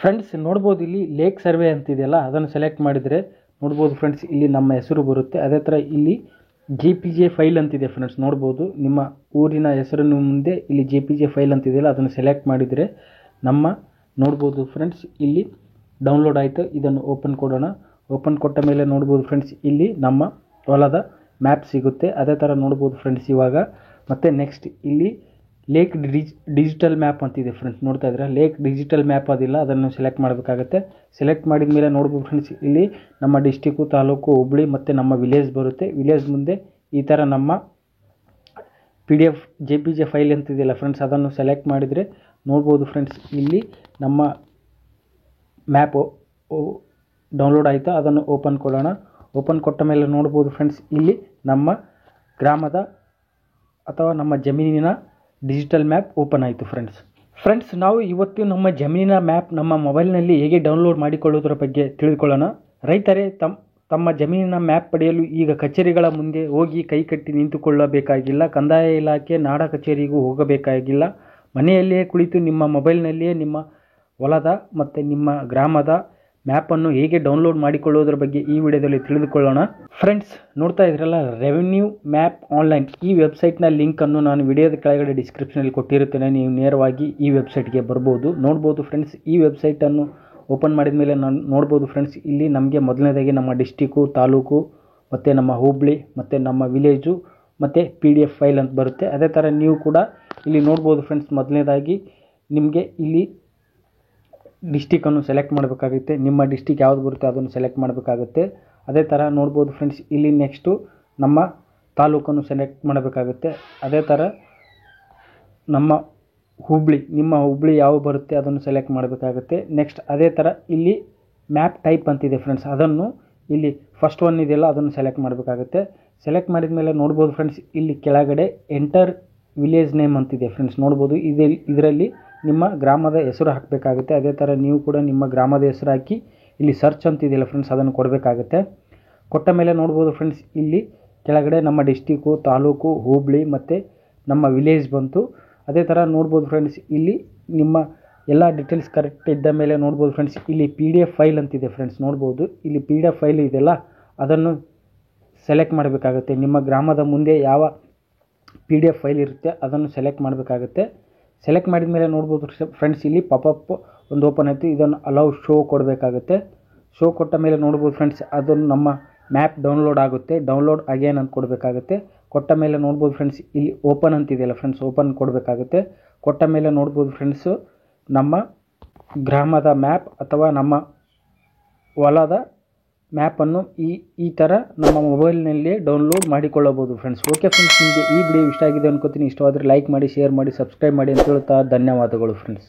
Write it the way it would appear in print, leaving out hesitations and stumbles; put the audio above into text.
Friends ನೋಡ್ಬೋದು ಇಲ್ಲಿ lake survey ಅಂತಿದೆಯಲ್ಲ ಅದನ್ನು ಸೆಲೆಕ್ಟ್ ಮಾಡಿದರೆ ನೋಡ್ಬೋದು ಫ್ರೆಂಡ್ಸ್ ಇಲ್ಲಿ ನಮ್ಮ ಹೆಸರು ಬರುತ್ತೆ. ಅದೇ ಥರ ಇಲ್ಲಿ JPG ಫೈಲ್ ಅಂತಿದೆ ಫ್ರೆಂಡ್ಸ್, ನೋಡ್ಬೋದು ನಿಮ್ಮ ಊರಿನ ಹೆಸರನ್ನು ಮುಂದೆ ಇಲ್ಲಿ JPG ಫೈಲ್ ಅಂತಿದೆಯಲ್ಲ ಅದನ್ನು ಸೆಲೆಕ್ಟ್ ಮಾಡಿದರೆ ನಮ್ಮ ನೋಡ್ಬೋದು ಫ್ರೆಂಡ್ಸ್ ಇಲ್ಲಿ ಡೌನ್ಲೋಡ್ ಆಯಿತು. ಇದನ್ನು ಓಪನ್ ಕೊಡೋಣ. ಓಪನ್ ಕೊಟ್ಟ ಮೇಲೆ ನೋಡ್ಬೋದು ಫ್ರೆಂಡ್ಸ್ ಇಲ್ಲಿ ನಮ್ಮ ಹೊಲದ ಮ್ಯಾಪ್ ಸಿಗುತ್ತೆ. ಅದೇ ಥರ ನೋಡ್ಬೋದು ಫ್ರೆಂಡ್ಸ್ ಇವಾಗ ಮತ್ತು ನೆಕ್ಸ್ಟ್ ಇಲ್ಲಿ ಲೇಕ್ ಡಿಜಿಟಲ್ ಮ್ಯಾಪ್ ಅಂತಿದೆ ಫ್ರೆಂಡ್ಸ್, ನೋಡ್ತಾ ಇದ್ರೆ ಲೇಕ್ ಡಿಜಿಟಲ್ ಮ್ಯಾಪ್ ಅದಿಲ್ಲ, ಅದನ್ನು ಸೆಲೆಕ್ಟ್ ಮಾಡಬೇಕಾಗುತ್ತೆ. ಸೆಲೆಕ್ಟ್ ಮಾಡಿದ ಮೇಲೆ ನೋಡ್ಬೋದು ಫ್ರೆಂಡ್ಸ್ ಇಲ್ಲಿ ನಮ್ಮ ಡಿಸ್ಟಿಕ್ಕು, ತಾಲೂಕು, ಹುಬ್ಳಿ ಮತ್ತು ನಮ್ಮ ವಿಲೇಜ್ ಬರುತ್ತೆ. ವಿಲೇಜ್ ಮುಂದೆ ಈ ಥರ ನಮ್ಮ PDF JPG ಫೈಲ್ ಅಂತಿದೆಯಲ್ಲ ಫ್ರೆಂಡ್ಸ್ ಅದನ್ನು ಸೆಲೆಕ್ಟ್ ಮಾಡಿದರೆ ನೋಡ್ಬೋದು ಫ್ರೆಂಡ್ಸ್ ಇಲ್ಲಿ ನಮ್ಮ ಮ್ಯಾಪು ಡೌನ್ಲೋಡ್ ಆಯಿತು. ಅದನ್ನು ಓಪನ್ ಕೊಡೋಣ. ಓಪನ್ ಕೊಟ್ಟ ಮೇಲೆ ನೋಡ್ಬೋದು ಫ್ರೆಂಡ್ಸ್ ಇಲ್ಲಿ ನಮ್ಮ ಗ್ರಾಮದ ಅಥವಾ ನಮ್ಮ ಜಮೀನಿನ ಡಿಜಿಟಲ್ ಮ್ಯಾಪ್ ಓಪನ್ ಆಯಿತು ಫ್ರೆಂಡ್ಸ್ ನಾವು ಇವತ್ತು ನಮ್ಮ ಜಮೀನಿನ ಮ್ಯಾಪ್ ನಮ್ಮ ಮೊಬೈಲ್ನಲ್ಲಿ ಹೇಗೆ ಡೌನ್ಲೋಡ್ ಮಾಡಿಕೊಳ್ಳೋದ್ರ ಬಗ್ಗೆ ತಿಳಿದುಕೊಳ್ಳೋಣ. ರೈತರೇ ತಮ್ಮ ಜಮೀನಿನ ಮ್ಯಾಪ್ ಪಡೆಯಲು ಈಗ ಕಚೇರಿಗಳ ಮುಂದೆ ಹೋಗಿ ಕೈಕಟ್ಟಿ ನಿಂತುಕೊಳ್ಳಬೇಕಾಗಿಲ್ಲ. ಕಂದಾಯ ಇಲಾಖೆ, ನಾಡ ಕಚೇರಿಗೂ ಹೋಗಬೇಕಾಗಿಲ್ಲ. ಮನೆಯಲ್ಲಿಯೇ ಕುಳಿತು ನಿಮ್ಮ ಮೊಬೈಲ್ನಲ್ಲಿಯೇ ನಿಮ್ಮ ಹೊಲದ ಮತ್ತು ನಿಮ್ಮ ಗ್ರಾಮದ ಮ್ಯಾಪನ್ನು ಹೇಗೆ ಡೌನ್ಲೋಡ್ ಮಾಡಿಕೊಳ್ಳೋದ್ರ ಬಗ್ಗೆ ಈ ವಿಡಿಯೋದಲ್ಲಿ ತಿಳಿದುಕೊಳ್ಳೋಣ. ಫ್ರೆಂಡ್ಸ್ ನೋಡ್ತಾ ಇದ್ರಲ್ಲ ರೆವೆನ್ಯೂ ಮ್ಯಾಪ್ ಆನ್ಲೈನ್, ಈ ವೆಬ್ಸೈಟ್ನ ಲಿಂಕನ್ನು ನಾನು ವಿಡಿಯೋದ ಕೆಳಗಡೆ ಡಿಸ್ಕ್ರಿಪ್ಷನಲ್ಲಿ ಕೊಟ್ಟಿರುತ್ತೇನೆ. ನೀವು ನೇರವಾಗಿ ಈ ವೆಬ್ಸೈಟ್ಗೆ ಬರ್ಬೋದು. ನೋಡ್ಬೋದು ಫ್ರೆಂಡ್ಸ್ ಈ ವೆಬ್ಸೈಟನ್ನು ಓಪನ್ ಮಾಡಿದ ಮೇಲೆ ನಾನು ನೋಡ್ಬೋದು ಫ್ರೆಂಡ್ಸ್ ಇಲ್ಲಿ ನಮಗೆ ಮೊದಲನೇದಾಗಿ ನಮ್ಮ ಡಿಸ್ಟಿಕ್ಕು, ತಾಲೂಕು ಮತ್ತು ನಮ್ಮ ಹುಬ್ಳಿ ಮತ್ತು ನಮ್ಮ ವಿಲೇಜು ಮತ್ತು PDF ಫೈಲ್ ಅಂತ ಬರುತ್ತೆ. ಅದೇ ಥರ ನೀವು ಕೂಡ ಇಲ್ಲಿ ನೋಡ್ಬೋದು ಫ್ರೆಂಡ್ಸ್ ಮೊದಲನೇದಾಗಿ ನಿಮಗೆ ಇಲ್ಲಿ ಡಿಸ್ಟಿಕನ್ನು ಸೆಲೆಕ್ಟ್ ಮಾಡಬೇಕಾಗುತ್ತೆ. ನಿಮ್ಮ ಡಿಸ್ಟಿಕ್ ಯಾವುದು ಬರುತ್ತೆ ಅದನ್ನು ಸೆಲೆಕ್ಟ್ ಮಾಡಬೇಕಾಗುತ್ತೆ. ಅದೇ ಥರ ನೋಡ್ಬೋದು ಫ್ರೆಂಡ್ಸ್ ಇಲ್ಲಿ ನೆಕ್ಸ್ಟು ನಮ್ಮ ತಾಲೂಕನ್ನು ಸೆಲೆಕ್ಟ್ ಮಾಡಬೇಕಾಗುತ್ತೆ. ಅದೇ ಥರ ನಮ್ಮ ಹುಬ್ಳಿ, ನಿಮ್ಮ ಹುಬ್ಳಿ ಯಾವ ಬರುತ್ತೆ ಅದನ್ನು ಸೆಲೆಕ್ಟ್ ಮಾಡಬೇಕಾಗುತ್ತೆ. ನೆಕ್ಸ್ಟ್ ಅದೇ ಥರ ಇಲ್ಲಿ ಮ್ಯಾಪ್ ಟೈಪ್ ಅಂತಿದೆ ಫ್ರೆಂಡ್ಸ್, ಅದನ್ನು ಇಲ್ಲಿ ಫಸ್ಟ್ ಒನ್ ಇದೆಯಲ್ಲ ಅದನ್ನು ಸೆಲೆಕ್ಟ್ ಮಾಡಬೇಕಾಗುತ್ತೆ. ಸೆಲೆಕ್ಟ್ ಮಾಡಿದ ಮೇಲೆ ನೋಡ್ಬೋದು ಫ್ರೆಂಡ್ಸ್ ಇಲ್ಲಿ ಕೆಳಗಡೆ ಎಂಟರ್ ವಿಲೇಜ್ ನೇಮ್ ಅಂತಿದೆ ಫ್ರೆಂಡ್ಸ್, ನೋಡ್ಬೋದು ಇದರಲ್ಲಿ ನಿಮ್ಮ ಗ್ರಾಮದ ಹೆಸರು ಹಾಕಬೇಕಾಗುತ್ತೆ. ಅದೇ ಥರ ನೀವು ಕೂಡ ನಿಮ್ಮ ಗ್ರಾಮದ ಹೆಸರು ಹಾಕಿ ಇಲ್ಲಿ ಸರ್ಚ್ ಅಂತಿದೆಯಲ್ಲ ಫ್ರೆಂಡ್ಸ್ ಅದನ್ನು ಕೊಡಬೇಕಾಗುತ್ತೆ. ಕೊಟ್ಟ ಮೇಲೆ ನೋಡ್ಬೋದು ಫ್ರೆಂಡ್ಸ್ ಇಲ್ಲಿ ಕೆಳಗಡೆ ನಮ್ಮ ಡಿಸ್ಟಿಕ್ಕು, ತಾಲೂಕು, ಹುಬ್ಳಿ ಮತ್ತು ನಮ್ಮ ವಿಲೇಜ್ ಬಂತು. ಅದೇ ಥರ ನೋಡ್ಬೋದು ಫ್ರೆಂಡ್ಸ್ ಇಲ್ಲಿ ನಿಮ್ಮ ಎಲ್ಲ ಡೀಟೇಲ್ಸ್ ಕರೆಕ್ಟ್ ಇದ್ದ ಮೇಲೆ ನೋಡ್ಬೋದು ಫ್ರೆಂಡ್ಸ್ ಇಲ್ಲಿ PDF ಫೈಲ್ ಅಂತಿದೆ ಫ್ರೆಂಡ್ಸ್, ನೋಡ್ಬೋದು ಇಲ್ಲಿ PDF ಫೈಲ್ ಇದೆಯಲ್ಲ ಅದನ್ನು ಸೆಲೆಕ್ಟ್ ಮಾಡಬೇಕಾಗುತ್ತೆ. ನಿಮ್ಮ ಗ್ರಾಮದ ಮುಂದೆ ಯಾವ PDF ಫೈಲ್ ಇರುತ್ತೆ ಅದನ್ನು ಸೆಲೆಕ್ಟ್ ಮಾಡಬೇಕಾಗುತ್ತೆ. ಸೆಲೆಕ್ಟ್ ಮಾಡಿದ ಮೇಲೆ ನೋಡ್ಬೋದು ಫ್ರೆಂಡ್ಸ್ ಇಲ್ಲಿ ಪಾಪಪ್ ಒಂದು ಓಪನ್ ಆಯಿತು. ಇದನ್ನು ಅಲೌ ಶೋ ಕೊಡಬೇಕಾಗುತ್ತೆ. ಶೋ ಕೊಟ್ಟ ಮೇಲೆ ನೋಡ್ಬೋದು ಫ್ರೆಂಡ್ಸ್ ಅದನ್ನು ನಮ್ಮ ಮ್ಯಾಪ್ ಡೌನ್ಲೋಡ್ ಆಗುತ್ತೆ. ಡೌನ್ಲೋಡ್ ಅಗೇನ್ ಅಂತ ಕೊಡಬೇಕಾಗುತ್ತೆ. ಕೊಟ್ಟ ಮೇಲೆ ನೋಡ್ಬೋದು ಫ್ರೆಂಡ್ಸ್ ಇಲ್ಲಿ ಓಪನ್ ಅಂತಿದೆಯಲ್ಲ ಫ್ರೆಂಡ್ಸ್ ಓಪನ್ ಕೊಡಬೇಕಾಗುತ್ತೆ. ಕೊಟ್ಟ ಮೇಲೆ ನೋಡ್ಬೋದು ಫ್ರೆಂಡ್ಸು ನಮ್ಮ ಗ್ರಾಮದ ಮ್ಯಾಪ್ ಅಥವಾ ನಮ್ಮ ಹೊಲದ ಮ್ಯಾಪನ್ನು ಈ ಥರ ನಮ್ಮ ಮೊಬೈಲ್ನಲ್ಲಿ ಡೌನ್ಲೋಡ್ ಮಾಡಿಕೊಳ್ಳಬಹುದು ಫ್ರೆಂಡ್ಸ್. ಓಕೆ ಫ್ರೆಂಡ್ಸ್, ನಿಮಗೆ ಈ ವಿಡಿಯೋ ಇಷ್ಟ ಆಗಿದೆ ಅನ್ಕೋತೀನಿ. ಇಷ್ಟವಾದರೆ ಲೈಕ್ ಮಾಡಿ, ಶೇರ್ ಮಾಡಿ, ಸಬ್ಸ್ಕ್ರೈಬ್ ಮಾಡಿ ಅಂತ ಹೇಳ್ತಾ ಧನ್ಯವಾದಗಳು ಫ್ರೆಂಡ್ಸ್.